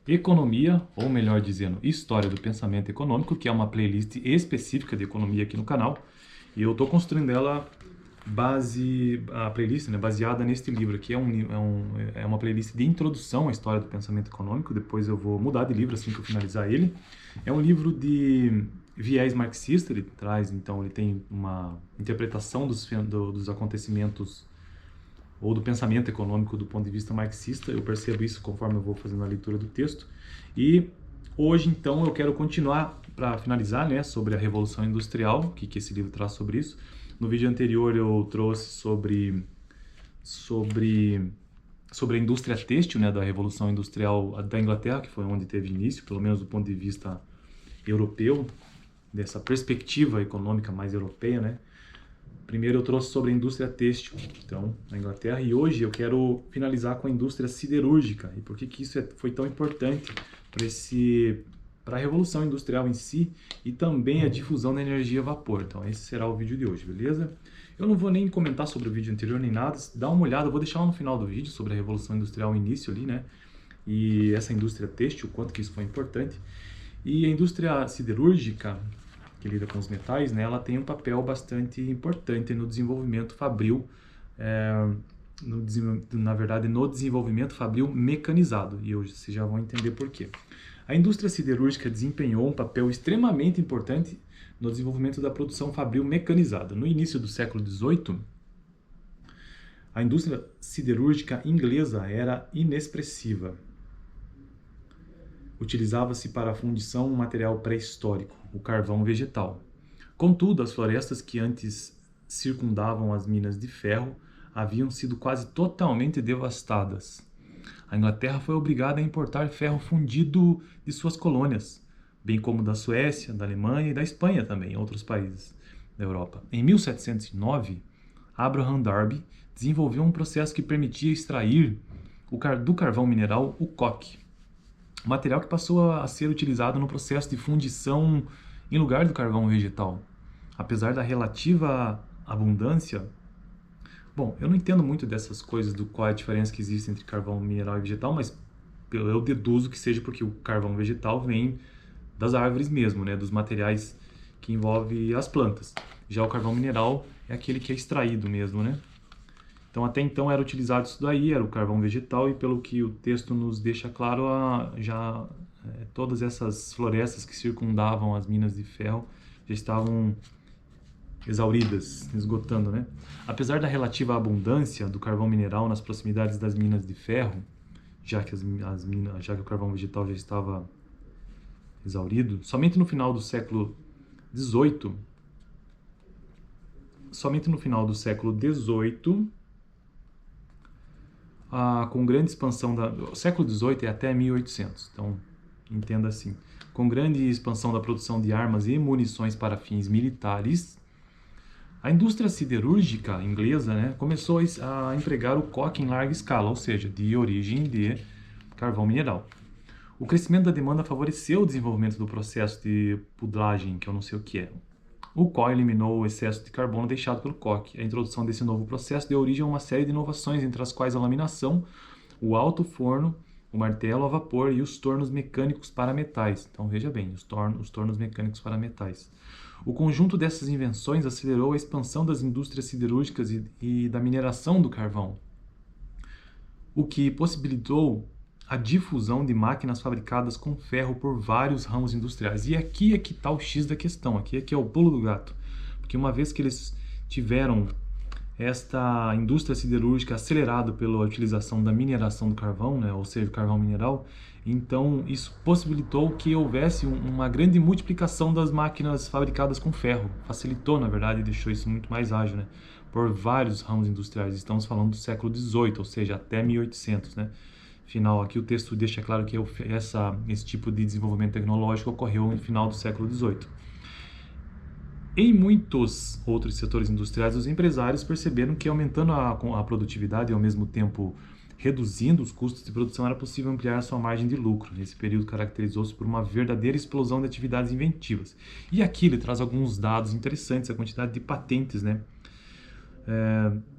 Economia, ou melhor dizendo, História do Pensamento Econômico, que é uma playlist específica de economia aqui no canal. E eu estou construindo ela a playlist, né, baseada neste livro aqui. É uma playlist de introdução à história do pensamento econômico. Depois eu vou mudar de livro assim que eu finalizar ele. É um livro de viés marxista. Ele traz, então, ele tem uma interpretação dos acontecimentos ou do pensamento econômico do ponto de vista marxista. Eu percebo isso conforme eu vou fazendo a leitura do texto. E hoje, então, eu quero continuar para finalizar, né, sobre a Revolução Industrial, o que esse livro traz sobre isso. No vídeo anterior eu trouxe sobre a indústria têxtil, né, da Revolução Industrial da Inglaterra, que foi onde teve início, pelo menos do ponto de vista europeu, dessa perspectiva econômica mais europeia, né. Primeiro eu trouxe sobre a indústria têxtil, então, na Inglaterra, e hoje eu quero finalizar com a indústria siderúrgica. E por que isso foi tão importante para a Revolução Industrial em si e também a difusão da energia a vapor. Então esse será o vídeo de hoje, beleza? Eu não vou nem comentar sobre o vídeo anterior nem nada, dá uma olhada, eu vou deixar lá no final do vídeo sobre a Revolução Industrial, o início ali, né? E essa indústria têxtil, o quanto que isso foi importante. E a indústria siderúrgica, que lida com os metais, né, ela tem um papel bastante importante no desenvolvimento fabril, na verdade, no desenvolvimento fabril mecanizado, e hoje vocês já vão entender por quê. A indústria siderúrgica desempenhou um papel extremamente importante no desenvolvimento da produção fabril mecanizada. No início do século XVIII, a indústria siderúrgica inglesa era inexpressiva. Utilizava-se para a fundição um material pré-histórico, o carvão vegetal. Contudo, as florestas que antes circundavam as minas de ferro haviam sido quase totalmente devastadas. A Inglaterra foi obrigada a importar ferro fundido de suas colônias, bem como da Suécia, da Alemanha e da Espanha também, outros países da Europa. Em 1709, Abraham Darby desenvolveu um processo que permitia extrair do carvão mineral o coque, material que passou a ser utilizado no processo de fundição em lugar do carvão vegetal. Apesar da relativa abundância, bom, eu não entendo muito dessas coisas do qual é a diferença que existe entre carvão mineral e vegetal, mas eu deduzo que seja porque o carvão vegetal vem das árvores mesmo, né, dos materiais que envolvem as plantas. Já o carvão mineral é aquele que é extraído mesmo, né? Então, até então era utilizado isso daí, era o carvão vegetal, e pelo que o texto nos deixa claro, todas essas florestas que circundavam as minas de ferro já estavam exauridas, esgotando, né? Apesar da relativa abundância do carvão mineral nas proximidades das minas de ferro, já que o carvão vegetal já estava exaurido, somente no final do século XVIII, com grande expansão o século XVIII é até 1800, então entenda assim, com grande expansão da produção de armas e munições para fins militares, a indústria siderúrgica inglesa, né, começou a empregar o coque em larga escala, ou seja, de origem de carvão mineral. O crescimento da demanda favoreceu o desenvolvimento do processo de pudlagem, que eu não sei o que é, o qual eliminou o excesso de carbono deixado pelo coque. A introdução desse novo processo deu origem a uma série de inovações, entre as quais a laminação, o alto forno, o martelo a vapor e os tornos mecânicos para metais. Então veja bem, os tornos mecânicos para metais. O conjunto dessas invenções acelerou a expansão das indústrias siderúrgicas e da mineração do carvão, o que possibilitou a difusão de máquinas fabricadas com ferro por vários ramos industriais. E aqui é que está o X da questão, aqui é que é o pulo do gato. Porque uma vez que eles tiveram esta indústria siderúrgica acelerada pela utilização da mineração do carvão, né, ou seja, do carvão mineral, então isso possibilitou que houvesse uma grande multiplicação das máquinas fabricadas com ferro. Facilitou, na verdade, e deixou isso muito mais ágil, né, por vários ramos industriais. Estamos falando do século XVIII, ou seja, até 1800, né? Final, aqui o texto deixa claro que esse tipo de desenvolvimento tecnológico ocorreu no final do século XVIII. Em muitos outros setores industriais, os empresários perceberam que aumentando a produtividade e ao mesmo tempo reduzindo os custos de produção era possível ampliar sua margem de lucro. Esse período caracterizou-se por uma verdadeira explosão de atividades inventivas. E aqui ele traz alguns dados interessantes, a quantidade de patentes, né?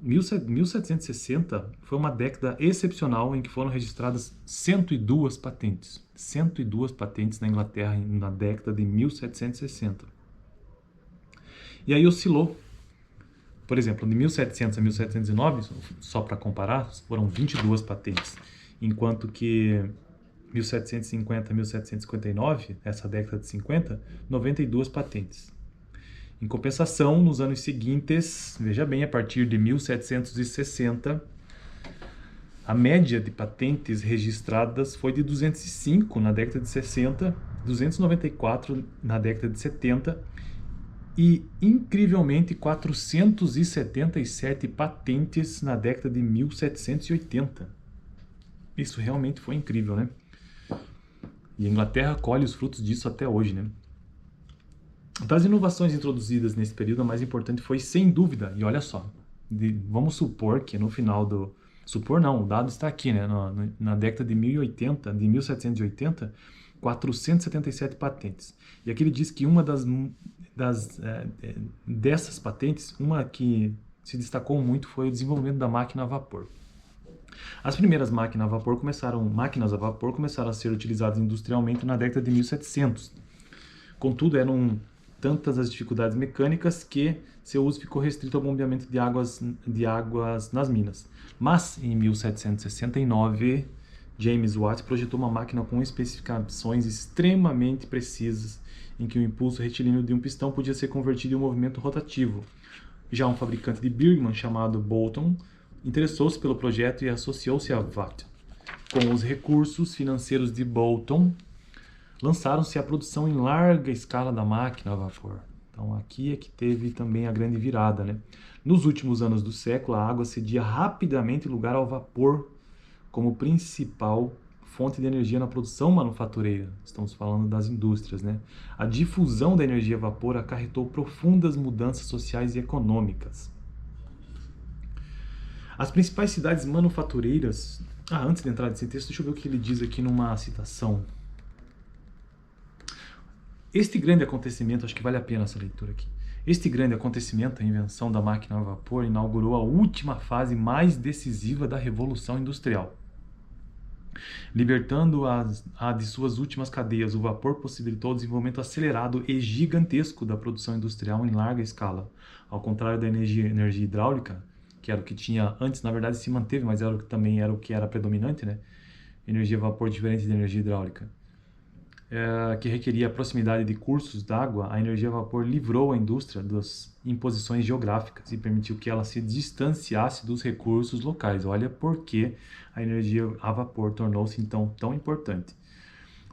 1760 foi uma década excepcional em que foram registradas 102 patentes. 102 patentes na Inglaterra na década de 1760. E aí oscilou. Por exemplo, de 1700 a 1709, só para comparar, foram 22 patentes. Enquanto que 1750 a 1759, essa década de 50, 92 patentes. Em compensação, nos anos seguintes, veja bem, a partir de 1760, a média de patentes registradas foi de 205 na década de 60, 294 na década de 70 e, incrivelmente, 477 patentes na década de 1780. Isso realmente foi incrível, né? E a Inglaterra colhe os frutos disso até hoje, né? Das inovações introduzidas nesse período, a mais importante foi, sem dúvida, e olha só, vamos supor que no final do... Supor não, o dado está aqui, né? Na década de 1780, 477 patentes. E aqui ele diz que uma dessas patentes, uma que se destacou muito foi o desenvolvimento da máquina a vapor. As primeiras máquinas a vapor começaram a ser utilizadas industrialmente na década de 1700. Contudo, eram tantas as dificuldades mecânicas que seu uso ficou restrito ao bombeamento de águas nas minas. Mas, em 1769, James Watt projetou uma máquina com especificações extremamente precisas, em que o impulso retilíneo de um pistão podia ser convertido em um movimento rotativo. Já um fabricante de Birmingham, chamado Bolton, interessou-se pelo projeto e associou-se a Watt. Com os recursos financeiros de Bolton, lançaram-se a produção em larga escala da máquina a vapor. Então aqui é que teve também a grande virada, né? Nos últimos anos do século, a água cedia rapidamente lugar ao vapor como principal fonte de energia na produção manufatureira. Estamos falando das indústrias, né? A difusão da energia a vapor acarretou profundas mudanças sociais e econômicas. As principais cidades manufatureiras... antes de entrar nesse texto, deixa eu ver o que ele diz aqui numa citação. Este grande acontecimento, acho que vale a pena essa leitura aqui. Este grande acontecimento, a invenção da máquina a vapor, inaugurou a última fase mais decisiva da Revolução Industrial. Libertando-a de suas últimas cadeias, o vapor possibilitou o desenvolvimento acelerado e gigantesco da produção industrial em larga escala. Ao contrário da energia hidráulica, que era o que tinha antes, na verdade se manteve, mas também era o que era predominante, né? Energia a vapor diferente da energia hidráulica. Que requeria a proximidade de cursos d'água, a energia a vapor livrou a indústria das imposições geográficas e permitiu que ela se distanciasse dos recursos locais. Olha por que a energia a vapor tornou-se então tão importante.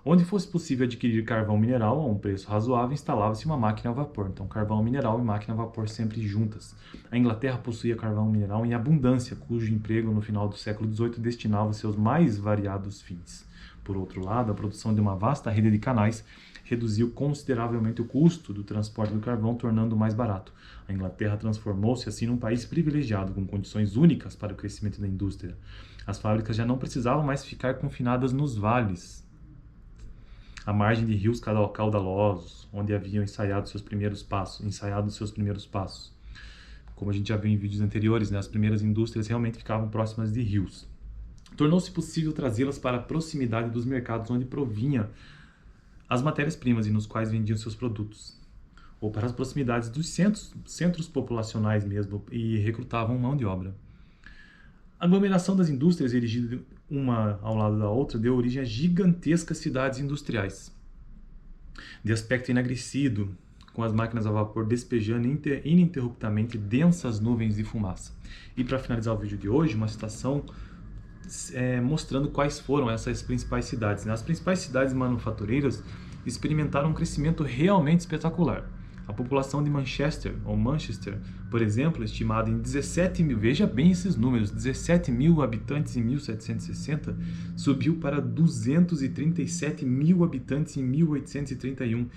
Onde fosse possível adquirir carvão mineral a um preço razoável, instalava-se uma máquina a vapor. Então, carvão mineral e máquina a vapor sempre juntas. A Inglaterra possuía carvão mineral em abundância, cujo emprego no final do século XVIII destinava-se aos mais variados fins. Por outro lado, a produção de uma vasta rede de canais reduziu consideravelmente o custo do transporte do carvão, tornando-o mais barato. A Inglaterra transformou-se assim num país privilegiado, com condições únicas para o crescimento da indústria. As fábricas já não precisavam mais ficar confinadas nos vales, à margem de rios caudalosos, onde haviam ensaiado seus primeiros passos. Como a gente já viu em vídeos anteriores, né, as primeiras indústrias realmente ficavam próximas de rios. Tornou-se possível trazê-las para a proximidade dos mercados onde provinha as matérias-primas e nos quais vendiam seus produtos, ou para as proximidades dos centros populacionais mesmo, e recrutavam mão de obra. A aglomeração das indústrias, erigidas uma ao lado da outra, deu origem a gigantescas cidades industriais, de aspecto enegrecido, com as máquinas a vapor despejando ininterruptamente densas nuvens de fumaça. E para finalizar o vídeo de hoje, uma citação mostrando quais foram essas principais cidades. As principais cidades manufatureiras experimentaram um crescimento realmente espetacular. A população de Manchester, por exemplo, estimada em 17 mil, veja bem esses números, 17 mil habitantes em 1760, subiu para 237 mil habitantes em 1831.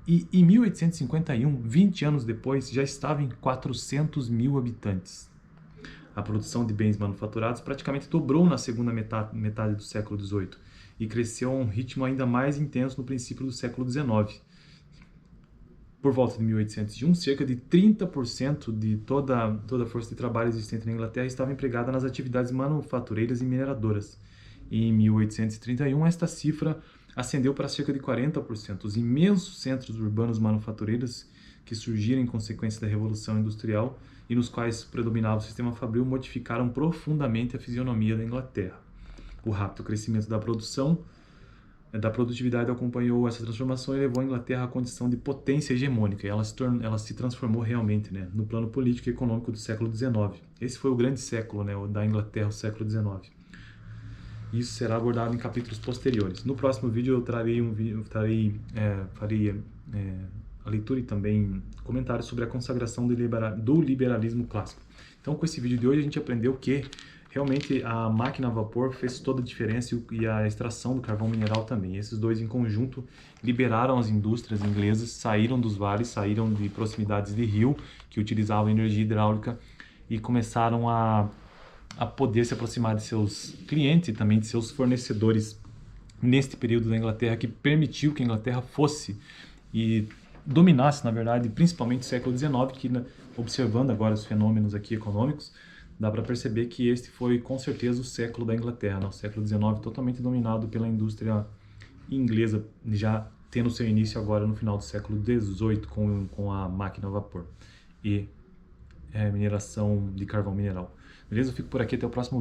E em 1851, 20 anos depois, já estava em 400 mil habitantes. A produção de bens manufaturados praticamente dobrou na segunda metade do século XVIII e cresceu a um ritmo ainda mais intenso no princípio do século XIX. por volta de 1801, cerca de 30% de toda a força de trabalho existente na Inglaterra estava empregada nas atividades manufatureiras e mineradoras. E em 1831, esta cifra ascendeu para cerca de 40%. Os imensos centros urbanos manufatureiros que surgiram em consequência da Revolução Industrial e nos quais predominava o sistema fabril modificaram profundamente a fisionomia da Inglaterra. O rápido crescimento da produtividade acompanhou essa transformação e levou a Inglaterra à condição de potência hegemônica. E ela se transformou realmente, né, no plano político e econômico do século XIX. Esse foi o grande século, né, da Inglaterra, o século XIX. Isso será abordado em capítulos posteriores. No próximo vídeo eu farei a leitura e também comentários sobre a consagração do liberalismo clássico. Então, com esse vídeo de hoje a gente aprendeu que realmente a máquina a vapor fez toda a diferença e a extração do carvão mineral também. Esses dois em conjunto liberaram as indústrias inglesas, saíram dos vales, saíram de proximidades de rio que utilizavam energia hidráulica e começaram a poder se aproximar de seus clientes e também de seus fornecedores neste período da Inglaterra, que permitiu que a Inglaterra fosse e dominasse, na verdade, principalmente o século XIX, que, observando agora os fenômenos aqui econômicos, dá para perceber que este foi com certeza o século da Inglaterra, né? O século XIX totalmente dominado pela indústria inglesa, já tendo seu início agora no final do século XVIII com a máquina a vapor e mineração de carvão mineral. Beleza? Eu fico por aqui, até o próximo vídeo.